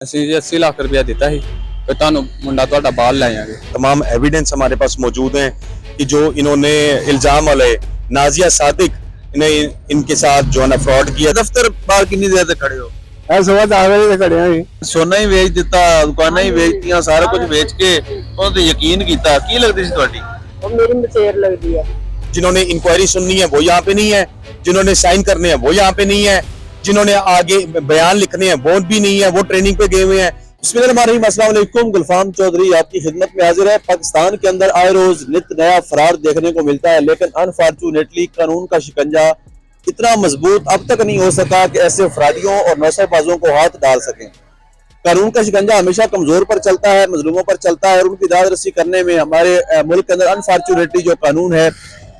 ਅਸੀਂ ਜੀ 80 लाख रुपया दिता ही कि ਤੁਹਾਨੂੰ ਮੁੰਡਾ ਤੁਹਾਡਾ ਬਾਹਰ ਲੈ ਜਾਵਾਂਗੇ। तमाम एविडेंस हमारे पास मौजूद हैं कि जो इन्होंने इल्जाम वाले नाजिया सादिक ने इनके साथ जो है ना फ्रॉड किया। दफ्तर बाहर कितनी देर तक खड़े हो? सुबह 10 बजे तक खड़े हैं। सोना ही ਵੇਚ ਦਿੱਤਾ, ਦੁਕਾਨਾਂ ਹੀ ਵੇਚਤੀਆਂ, ਸਾਰਾ ਕੁਝ ਵੇਚ ਕੇ ਉਹਨਾਂ ਤੇ ਯਕੀਨ ਕੀਤਾ। ਕੀ ਲੱਗਦੀ ਸੀ ਤੁਹਾਡੀ? और मेरी मचेर लगती है। जिन्होंने इंक्वायरी सुननी है वो यहाँ पे नहीं है, जिन्होंने साइन करने हैं वो यहाँ पे नहीं है, जिन्होंने आगे बयान लिखने हैं वो भी नहीं है, वो ट्रेनिंग पे गए हुए हैं। अस्सलाम वालेकुम, गुलफाम चौधरी आपकी खिदमत में हाजिर है। पाकिस्तान के अंदर आए रोज नित नया फरार देखने को मिलता है, लेकिन अनफॉर्चुनेटली कानून का शिकंजा इतना मजबूत अब तक नहीं हो सका कि ऐसे फराडियों और नौसरबाजों को हाथ डाल सकें। कानून का शिकंजा हमेशा कमजोर पर चलता है, मजलूमों पर चलता है, और उनकी दाद रसी करने में हमारे मुल्क के अंदर अनफॉर्चुनेटली जो कानून है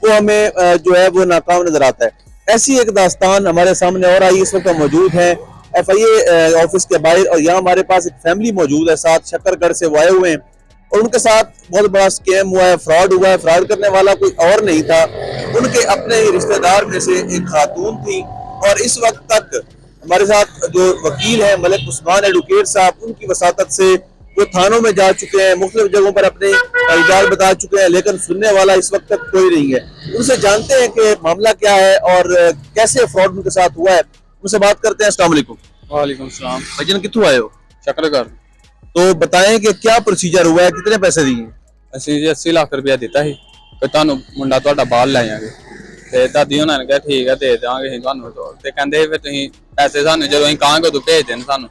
वो हमें जो है वो नाकाम नजर आता है। ऐसी एक दास्तान हमारे सामने और आई। इस वक्त मौजूद है FIA ऑफिस के बाहर, और यहाँ हमारे पास एक फैमिली मौजूद है, साथ शकरगढ़ से वो आए हुए हैं, और उनके साथ बहुत बड़ा स्कैम हुआ है, फ्रॉड हुआ है। फ्रॉड करने वाला कोई और नहीं था, उनके अपने ही रिश्तेदार में से एक खातून थी। और इस वक्त तक हमारे साथ जो वकील है मलिक उस्मान एडवोकेट साहब, उनकी वसातत से वो थानों में जा चुके हैं, मुख्तलिफ जगहों पर अपने इल्जाम बता चुके हैं, लेकिन सुनने वाला इस वक्त तक कोई नहीं है। उनसे जानते हैं कि मामला क्या है और कैसे फ्रॉड उनके साथ हुआ है। उनसे बात करते हैं। अस्सलाम वालेकुम। वालेकुम सलाम। भाईजान कित्थों आए हो? शकरगढ़। तो बताएं कि क्या प्रोसीजर हुआ है, कितने पैसे दिए? ਅਸੀਂ ਜੀ 80 लाख रुपया दिता ही कि ਤੁਹਾਨੂੰ ਮੁੰਡਾ ਤੁਹਾਡਾ ਬਾਹਰ ਲੈ ਜਾਵਾਂਗੇ। ਤੇ ਦਾਦੀ ਉਹਨਾਂ ਨੇ ਕਿਹਾ ਠੀਕ ਹੈ ਦੇ ਦੇਵਾਂਗੇ ਅਸੀਂ ਤੁਹਾਨੂੰ। ਤੇ ਕਹਿੰਦੇ ਫਿਰ ਤੁਸੀਂ ਪੈਸੇ ਸਾਨੂੰ ਜਦੋਂ ਅਸੀਂ ਕਹਾਂਗੇ ਉਦੋਂ ਭੇਜ ਦੇਣ ਸਾਨੂੰ।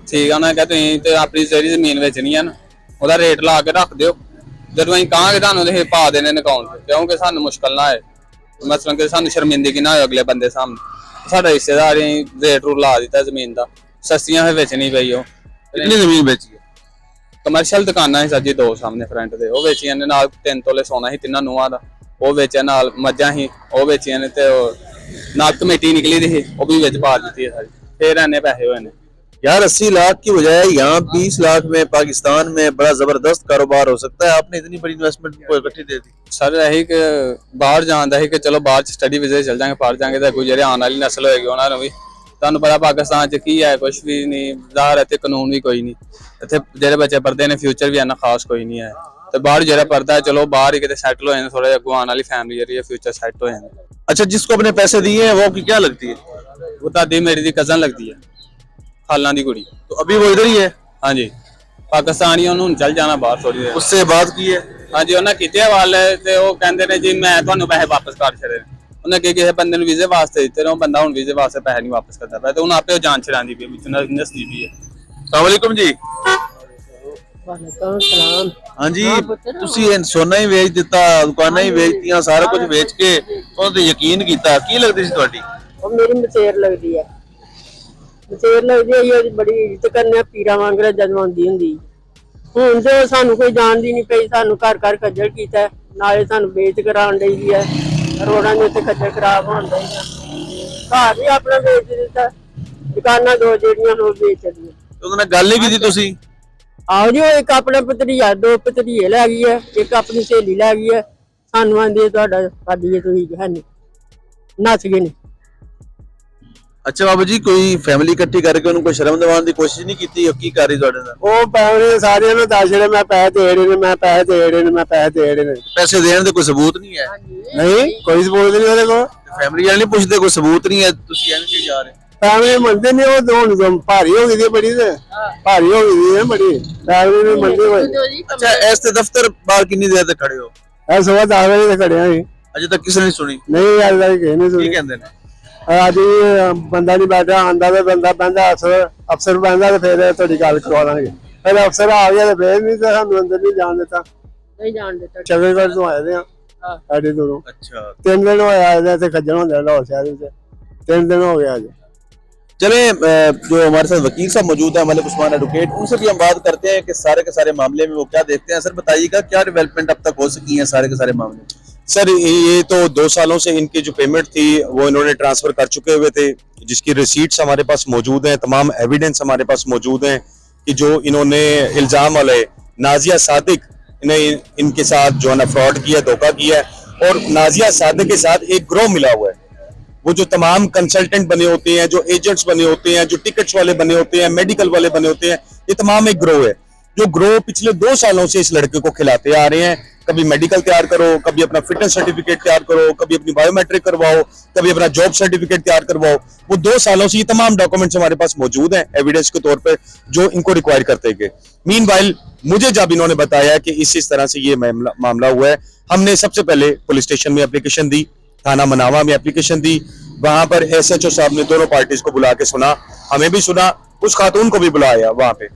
ਠੀਕ ਆ, ਉਹਨਾਂ ਨੇ ਕਿਹਾ ਤੁਸੀਂ ਤੇ ਆਪਣੀ ਸਾਰੀ ਜ਼ਮੀਨ ਵੇਚਣੀ ਹੈ ਨਾ, ਉਹਦਾ ਰੇਟ ਲਾ ਕੇ ਰੱਖ ਦਿਓ, ਜਦੋਂ ਅਸੀਂ ਕਹਾਂਗੇ ਤੁਹਾਨੂੰ ਤੇ ਪਾ ਦੇਣੇ ਨੇ ਅਕਾਊਂਟ ਤੇ, ਕਿਉਂਕਿ ਸਾਨੂੰ ਮੁਸ਼ਕਲ ਨਾ ਆਏ, ਮਸਲਨ ਕਿ ਸਾਨੂੰ ਸ਼ਰਮਿੰਦਗੀ ਨਾ ਹੋਏ ਅਗਲੇ ਬੰਦੇ ਸਾਹਮਣੇ। ਸਾਡਾ ਰਿਸ਼ਤੇਦਾਰ ਹੀ ਰੇਟ ਰੂ ਲਾ ਦਿੱਤਾ ਜ਼ਮੀਨ ਦਾ, ਸਸਤੀਆਂ ਫਿਰ ਵੇਚਣੀ ਪਈ। ਉਹ कितनी जमीन बेची है? ਕਮਰਸ਼ੀਅਲ ਦੁਕਾਨਾਂ ਸੀ ਸਾਡੀ ਦੋ ਸਾਹਮਣੇ ਫਰੰਟ ਦੇ, ਉਹ ਵੇਚੀਆਂ ਨੇ। ਨਾਲ 3 ਤੋਲੇ ਸੋਨਾ ਸੀ ਤਿੰਨਾਂ ਨੂੰਹਾਂ ਦਾ, ਉਹ ਵੇਚਿਆ। ਨਾਲ ਮੱਝਾਂ ਸੀ ਉਹ ਵੇਚੀਆਂ ਨੇ, ਤੇ ਨਾਲ ਕਮੇਟੀ ਨਿਕਲੀ ਦੀ ਸੀ ਉਹ ਵੀ ਵਿੱਚ ਪਾ ਦਿੱਤੀ ਹੈ ਸਾਰੀ। ਫੇਰ ਇੰਨੇ ਪੈਸੇ ਹੋਏ ਨੇ यार 80 लाख की बजाय यहाँ 20 लाख में पाकिस्तान में बड़ा जबरदस्त कारोबार हो सकता है। आपने इतनी बड़ी इन्वेस्टमेंट को इकट्ठी दे दी। ਸਰ ਇਹੀ ਕਿ ਬਾਹਰ ਜਾਣ ਦਾ ਸੀ ਕਿ ਚਲੋ ਬਾਹਰ ਸਟੱਡੀ ਵੀਜ਼ੇ ਚੱਲ ਜਾਾਂਗੇ, ਪੜ੍ਹ ਜਾਾਂਗੇ, ਤਾਂ ਕੋਈ ਜਿਹੜੇ ਆਉਣ ਵਾਲੀ ਨਸਲ ਹੋਏਗੀ ਉਹਨਾਂ ਨੂੰ ਵੀ। ਤੁਹਾਨੂੰ ਪਤਾ ਪਾਕਿਸਤਾਨ 'ਚ ਕੀ ਹੈ, ਕੁਝ ਵੀ ਨਹੀਂ ਜ਼ਾਹਰ, ਇੱਥੇ ਕਾਨੂੰਨ ਵੀ ਕੋਈ ਨਹੀਂ। ਇੱਥੇ ਜਿਹੜੇ ਬੱਚੇ ਪੜ੍ਹਦੇ ਨੇ ਫਿਊਚਰ ਵੀ ਇੰਨਾ ਖਾਸ ਕੋਈ ਨਹੀਂ ਹੈ। ਤੇ ਬਾਹਰ ਜਿਹੜਾ ਪੜ੍ਹਦਾ ਹੈ ਚਲੋ ਬਾਹਰ ਹੀ ਕਿਤੇ ਸੈਟਲ ਹੋ ਜਾਂਦੇ, ਥੋੜਾ ਜਿਹਾ ਅੱਗੋਂ ਆਉਣ ਵਾਲੀ ਫੈਮਿਲੀ ਜਿਹੜੀ ਹੈ ਫਿਊਚਰ ਸੈੱਟ ਹੋ ਜਾਂਦਾ। अच्छा, जिसको अपने पैसे दिए हैं वो की क्या लगती है? ਉਹ ਦਾਦੀ ਮੇਰੀ ਦੀ ਕਜ਼ਨ ਲੱਗਦੀ ਹੈ, ਖਾਲਾਂ ਦੀ ਕੁੜੀ। तो अभी वो इधर ही है? ਹਾਂਜੀ, ਪਾਕਿਸਤਾਨੀ ਉਹਨੂੰ ਹੁਣ ਚੱਲ ਜਾਣਾ ਬਾਹਰ ਥੋੜੀ ਦੇਰ। उससे बात की है? ਹਾਂਜੀ, ਉਹਨਾਂ ਕੀਤੇ ਹਵਾਲੇ ਤੇ ਉਹ ਕਹਿੰਦੇ ਨੇ ਜੀ ਮੈਂ ਤੁਹਾਨੂੰ ਪੈਸੇ ਵਾਪਸ ਕਰ ਛੱਡੇ ਨੇ। ਉਹਨੇ ਕਿਸੇ ਬੰਦੇ ਨੂੰ ਵੀਜ਼ੇ ਵਾਸਤੇ ਦਿੱਤੇ ਨੇ, ਉਹ ਬੰਦਾ ਹੁਣ ਵੀਜ਼ੇ ਵਾਸਤੇ ਪੈਸੇ ਨਹੀਂ ਵਾਪਸ ਕਰਦਾ ਪਿਆ, ਤੇ ਹੁਣ ਆਪੇ ਉਹ ਜਾਨ ਛਡਾਉਂਦੀ ਪਈ, ਵਿੱਚ ਨਸਦੀ ਪਈ ਹੈ। अस्सलाम वालेकुम जी। वालेकुम सलाम। हाँ जी, ਤੁਸੀਂ ਸੋਨਾ ਹੀ ਵੇਚ ਦਿੱਤਾ, ਦੁਕਾਨਾਂ ਹੀ ਵੇਚਤੀਆਂ, ਸਾਰਾ ਕੁਝ ਵੇਚ ਕੇ ਉਹਨਾਂ ਤੇ ਯਕੀਨ ਕੀਤਾ। ਕੀ ਲੱਗਦੀ ਸੀ ਤੁਹਾਡੀ? और मेरी मचेर लगती है। मचेर लगती है, ये बड़ी इज्जत करने पीरा वांगरा जजमांदी हुंदी। ਹੁਣ ਜੋ ਸਾਨੂੰ ਕੋਈ ਜਾਣਦੀ ਨਹੀਂ ਪਈ, ਸਾਨੂੰ ਘਰ ਘਰ ਖੱਜਲ ਕੀਤਾ, ਨਾਲੇ ਸਾਨੂੰ ਵੇਚ ਕਰਾਉਣ ਲਈ ਹੈ, ਰੋਡਾਂ ਦੇ ਉੱਤੇ ਖੱਜਲ ਖਰਾਬ ਹੋਣ ਡਈ ਆ। ਘਰ ਵੀ ਆਪਣਾ ਵੇਚ ਦਿੱਤਾ, ਦੁਕਾਨਾਂ ਦੋ ਜਿਹੜੀਆਂ ਉਹ ਵੇਚ ਦਿੱਤੀਆਂ। ਉਹਨਾਂ ਨਾਲ ਗੱਲ ਨਹੀਂ ਕੀਤੀ ਤੁਸੀਂ? ਆਓ ਜੀ, ਉਹ ਇੱਕ ਆਪਣਾ ਭਤਰੀਆ, ਦੋ ਭਤਰੀਏ ਲੈ ਗਈ ਹੈ, ਇੱਕ ਆਪਣੀ ਸਹੇਲੀ ਲੈ ਗਈ ਹੈ। ਸਾਨੂੰ ਆਂਦੀ ਤੁਹਾਡਾ ਸਾਡੀ ਤੁਸੀਂ ਹੈ ਨਹੀਂ, ਨੱਸ ਗਏ ਨੇ। ਅੱਛਾ ਬਾਬਾ ਜੀ, ਕੋਈ ਫੈਮਿਲੀ ਇਕੱਠੀ ਕਰਕੇ ਉਹਨੂੰ ਕੋਈ ਸ਼ਰਮ ਦਿਵਾਉਣ ਦੀ ਕੋਸ਼ਿਸ਼ ਨਹੀਂ ਕੀਤੀ? ਉਹ ਕੀ ਕਰ ਰਹੀ ਤੁਹਾਡੇ ਨਾਲ? ਉਹ ਪੈਸੇ ਸਾਰਿਆਂ ਨੂੰ ਦੱਸ ਜਿਹੜੇ ਮੈਂ ਪੈਸੇ ਦੇ ਰਹੇ ਨੇ, ਮੈਂ ਪੈਸੇ ਦੇ ਰਹੇ ਨੇ, ਮੈਂ ਪੈਸੇ ਦੇ ਰਹੇ ਨੇ। ਪੈਸੇ ਦੇਣ ਦੇ ਕੋਈ ਸਬੂਤ ਨਹੀਂ ਹੈ? ਨਹੀਂ, ਕੋਈ ਸਬੂਤ ਨਹੀਂ ਉਹਦੇ ਕੋਲ। ਫੈਮਿਲੀ ਵਾਲੇ ਨਹੀਂ ਪੁੱਛਦੇ, ਕੋਈ ਸਬੂਤ ਨਹੀਂ ਹੈ, ਤੁਸੀਂ ਐਵੇਂ ਕਿਉਂ ਜਾ ਰਹੇ? ਫੈਮਿਲੀ ਮੰਨਦੇ ਨਹੀਂ, ਉਹ ਹੁਣ ਭਾਰੀ ਹੋ ਗਈ ਦੀ ਬੜੀ, ਤੇ ਭਾਰੀ ਹੋ ਗਈ ਹੈ ਬੜੀ, ਫੈਮਿਲੀ ਨਹੀਂ ਮੰਨਦੇ ਹੋਏ। ਅੱਛਾ, ਇਸ ਤੇ ਦਫ਼ਤਰ ਬਾਹਰ ਕਿੰਨੀ ਦੇਰ ਤੱਕ ਖੜੇ ਹੋ? ਇਹ ਸੁਬਹ 10 ਵਜੇ ਤੇ ਖੜਿਆ ਸੀ। ਅਜੇ ਤੱਕ ਕਿਸੇ ਨੇ ਸੁਣੀ? ਨਹੀਂ, ਅੱਜ ਤੱਕ ਕਿਸੇ ਨੇ ਕੀ ਸੁਣੀ। ਕਹਿੰਦੇ ਨੇ? ਅੱਜ ਬੰਦਾ ਨਹੀਂ ਬੈਠਾ, ਆਂਦਾ ਤੇ ਬੰਦਾ ਬਹਿੰਦਾ, ਅਫਸਰ ਬਹਿੰਦਾ, ਤੇ ਫਿਰ ਤੁਹਾਡੀ ਗੱਲ ਕਰਵਾ ਲਾਂਗੇ। ਫਿਰ ਅਫਸਰ ਆ ਗਿਆ ਤੇ ਫਿਰ ਨਹੀਂ, ਤਾਂ ਸਾਨੂੰ ਅੰਦਰ ਨਹੀਂ ਜਾਣ ਦਿੱਤਾ। ਨਹੀਂ ਜਾਣ ਦਿੱਤਾ। ਚੰਡੀਗੜ੍ਹ ਤੋਂ ਆਏ ਦੇ ਆ ਸਾਡੇ ਦੂਰੋਂ। अच्छा, 3 दिन होया थे खज्जल होंदे लाहौर शहर में, 3 दिन हो गया आज। चले जो हमारे साथ वकील साहब मौजूद है मलिक उस्मान एडवोकेट, उनसे भी हम बात करते हैं कि सारे के सारे मामले में वो क्या देखते हैं। सर बताइएगा क्या डेवलपमेंट अब तक हो सकी है सारे के सारे मामले? सर ये तो 2 सालों से इनकी जो पेमेंट थी वो इन्होंने ट्रांसफर कर चुके हुए थे, जिसकी रिसीट्स हमारे पास मौजूद हैं, तमाम एविडेंस हमारे पास मौजूद हैं कि जो इन्होंने इल्जाम वाले नाजिया सादिक ने इनके साथ जो है ना फ्रॉड किया, धोखा किया है। और नाजिया सादिक के साथ एक ग्रोह मिला हुआ है, वो जो तमाम कंसल्टेंट बने होते हैं, जो एजेंट्स बने होते हैं, जो टिकट्स वाले बने होते हैं, मेडिकल वाले बने होते हैं, ये तमाम एक ग्रोह है जो ग्रोह पिछले 2 सालों से इस लड़के को खिलाते आ रहे हैं। कभी मेडिकल तैयार करो, कभी अपना फिटनेस सर्टिफिकेट तैयार करो, कभी अपनी बायोमेट्रिक करवाओ, कभी अपना जॉब सर्टिफिकेट तैयार करवाओ। वो 2 सालों से ये तमाम डॉक्यूमेंट्स हमारे पास मौजूद हैं एविडेंस के तौर पर जो इनको रिक्वायर करते गए। मीनवाइल मुझे जब इन्होंने बताया कि इस तरह से ये मामला हुआ है, हमने सबसे पहले पुलिस स्टेशन में एप्लीकेशन दी, थाना मनावा में एप्लीकेशन दी। वहां पर SHO साहब ने दोनों पार्टीज को बुला के सुना, हमें भी सुना, उस खातून को भी बुलाया। वहां पे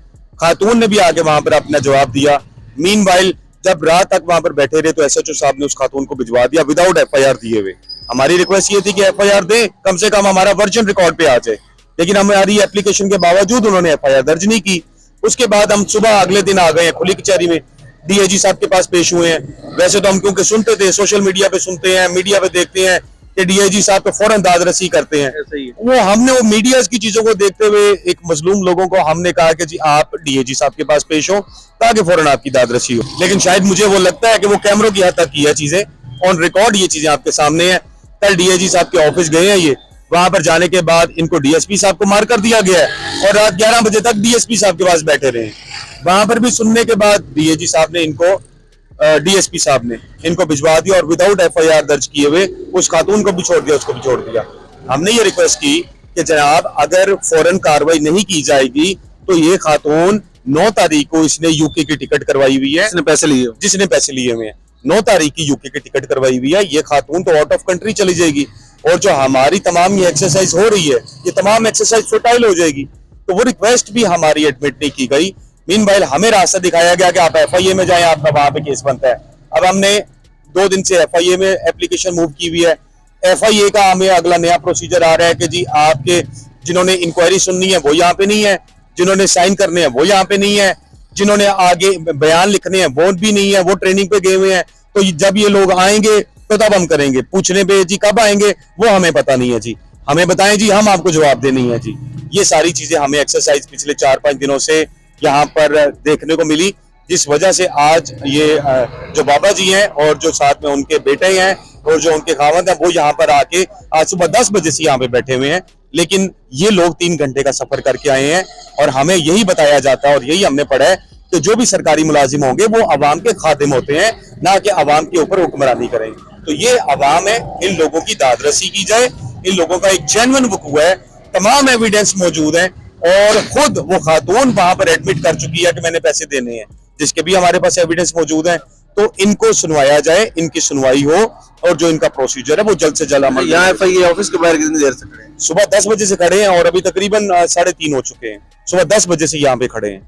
खातून ने भी आके वहां पर अपना जवाब दिया। मीनवाइल जब रात तक वहां पर बैठे रहे तो SHO साहब ने उस खातून को भिजवा दिया विदाउट FIR दिए हुए। हमारी रिक्वेस्ट ये थी कि FIR दे, कम से कम हमारा वर्जन रिकॉर्ड पे आ जाए, लेकिन हमारी एप्लीकेशन के बावजूद उन्होंने FIR दर्ज नहीं की। उसके बाद हम सुबह अगले दिन आ गए हैं खुली कचहरी में, DIG साहब के पास पेश हुए हैं। वैसे तो हम क्योंकि सुनते थे, सोशल मीडिया पे सुनते हैं, मीडिया पे देखते हैं कि DIG साहब तो फौरन दादरसी करते हैं। वो हमने वो मीडिया की चीजों को देखते हुए एक मजलूम लोगों को हमने कहा कि जी आप DIG साहब के पास पेश हो ताकि फौरन आपकी दादरसी हो। लेकिन शायद मुझे वो लगता है कि वो कैमरों की हद तक की है चीजें, ऑन रिकॉर्ड ये चीजें आपके सामने हैं। कल DIG साहब के ऑफिस गए हैं ये, वहां पर जाने के बाद इनको DSP साहब को मार कर दिया गया है और रात 11 बजे तक DSP साहब के पास बैठे रहे। वहां पर भी सुनने के बाद DIG साहब ने इनको DSP साहब ने इनको भिजवा दिया और विदाउट FIR दर्ज किए हुए उस खातून को भी छोड़ दिया, उसको भी छोड़ दिया। हमने ये रिक्वेस्ट की कि जनाब अगर फौरन कार्रवाई नहीं की जाएगी तो ये खातून 9 तारीख को इसने UK की टिकट करवाई हुई है, जिसने पैसे लिए हुए हैं 9 तारीख की UK की टिकट करवाई हुई है। ये खातून तो आउट ऑफ कंट्री चली जाएगी और जो हमारी तमाम ये एक्सरसाइज हो रही है ये तमाम एक्सरसाइज फुटाइल हो जाएगी। तो वो रिक्वेस्ट भी हमारी एडमिट नहीं की गई। मीनवाइल हमें रास्ता दिखाया गया कि आप FIA में जाएं, आपका वहां पे केस बनता है। अब हमने 2 दिन से FIA में एप्लीकेशन मूव की हुई है। FIA का हमें अगला नया प्रोसीजर आ रहा है कि जी आपके जिन्होंने इंक्वायरी सुननी है वो यहाँ पे नहीं है, जिन्होंने साइन करने हैं वो यहाँ पे नहीं है, जिन्होंने आगे बयान लिखने हैं वो भी नहीं है, वो ट्रेनिंग पे गए हुए हैं। तो जब ये लोग आएंगे तो तब हम करेंगे। पूछने पे जी कब आएंगे वो हमें पता नहीं है जी, हमें बताएं जी, हम आपको जवाब दे नहीं है जी। ये सारी चीजें हमें एक्सरसाइज पिछले 4-5 दिनों से यहाँ पर देखने को मिली, जिस वजह से आज ये जो बाबा जी हैं और जो साथ में उनके बेटे हैं और जो उनके खावंद हैं वो यहाँ पर आके आज सुबह 10 बजे से यहाँ पे बैठे हुए हैं। लेकिन ये लोग 3 घंटे का सफर करके आए हैं और हमें यही बताया जाता है और यही हमने पढ़ा है कि जो भी सरकारी मुलाजिम होंगे वो अवाम के खादिम होते हैं, ना कि अवाम के ऊपर हुक्मरानी करेंगे। तो ये अवाम है, इन लोगों की दादरसी की जाए। इन लोगों का एक जेन्युइन वकूआ है, तमाम एविडेंस मौजूद है और खुद वो खातून वहां पर एडमिट कर चुकी है कि मैंने पैसे देने हैं, जिसके भी हमारे पास एविडेंस मौजूद है। तो इनको सुनवाया जाए, इनकी सुनवाई हो और जो इनका प्रोसीजर है वो जल्द से जल्द अमल। यहाँ FIA ऑफिस के बाहर कितनी देर से खड़े हैं? सुबह 10 बजे से खड़े हैं और अभी तकरीबन 3:30 हो चुके हैं। सुबह 10 बजे से यहाँ पे खड़े हैं,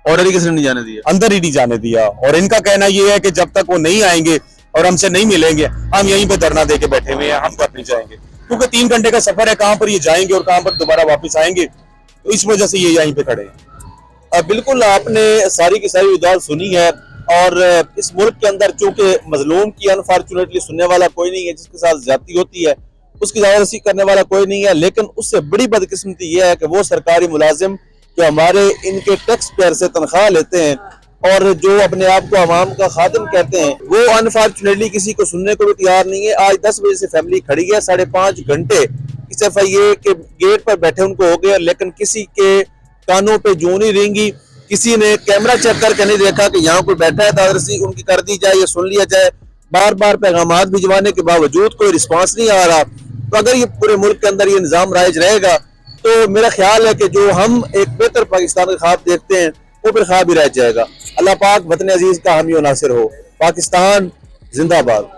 ऑर्डर ही किसी ने नहीं जाने दिया, अंदर ही नहीं जाने दिया। और इनका कहना ये है कि जब तक वो नहीं आएंगे और हमसे नहीं मिलेंगे हम यहीं पे धरना देके बैठे हुए हैं, हम घर नहीं जाएंगे। क्योंकि 3 घंटे का सफर है, कहाँ पर ये जाएंगे और कहाँ पर दोबारा वापस आएंगे, तो इस वजह से ये यहीं पे खड़े हैं। बिल्कुल आपने सारी की सारी उदाहरण सुनी है और इस मुल्क के अंदर चूंकि मजलूम की अनफॉर्चुनेटली सुनने वाला कोई नहीं है, जिसके साथ ज्यादती होती है उसकी दादरसी करने वाला कोई नहीं है। लेकिन उससे बड़ी बदकिस्मती यह है कि वो सरकारी मुलाजिम जो हमारे इनके टैक्स पेयर से तनख्वाह लेते हैं और जो अपने आप को अवाम का खादिम कहते हैं, वो अनफॉर्चुनेटली किसी को सुनने को भी तैयार नहीं है। आज 10 बजे से फैमिली खड़ी है, 5.5 घंटे इस FIA के गेट पर बैठे उनको हो गया, लेकिन किसी के कानों पे जूं नहीं रेंगी। किसी ने कैमरा चेक करके नहीं देखा कि यहाँ कोई बैठा है, दादरसी उनकी कर दी जाए या सुन लिया जाए। बार बार पैगामात भिजवाने के बावजूद कोई रिस्पांस नहीं आ रहा। तो अगर ये पूरे मुल्क के अंदर ये निज़ाम राइज रहेगा तो मेरा ख्याल है कि जो हम एक बेहतर पाकिस्तान का ख्वाब देखते हैं वो फिर ख्वाब ही रह जाएगा। अल्लाह पाक वतन अजीज का हामी और नासिर हो। पाकिस्तान जिंदाबाद।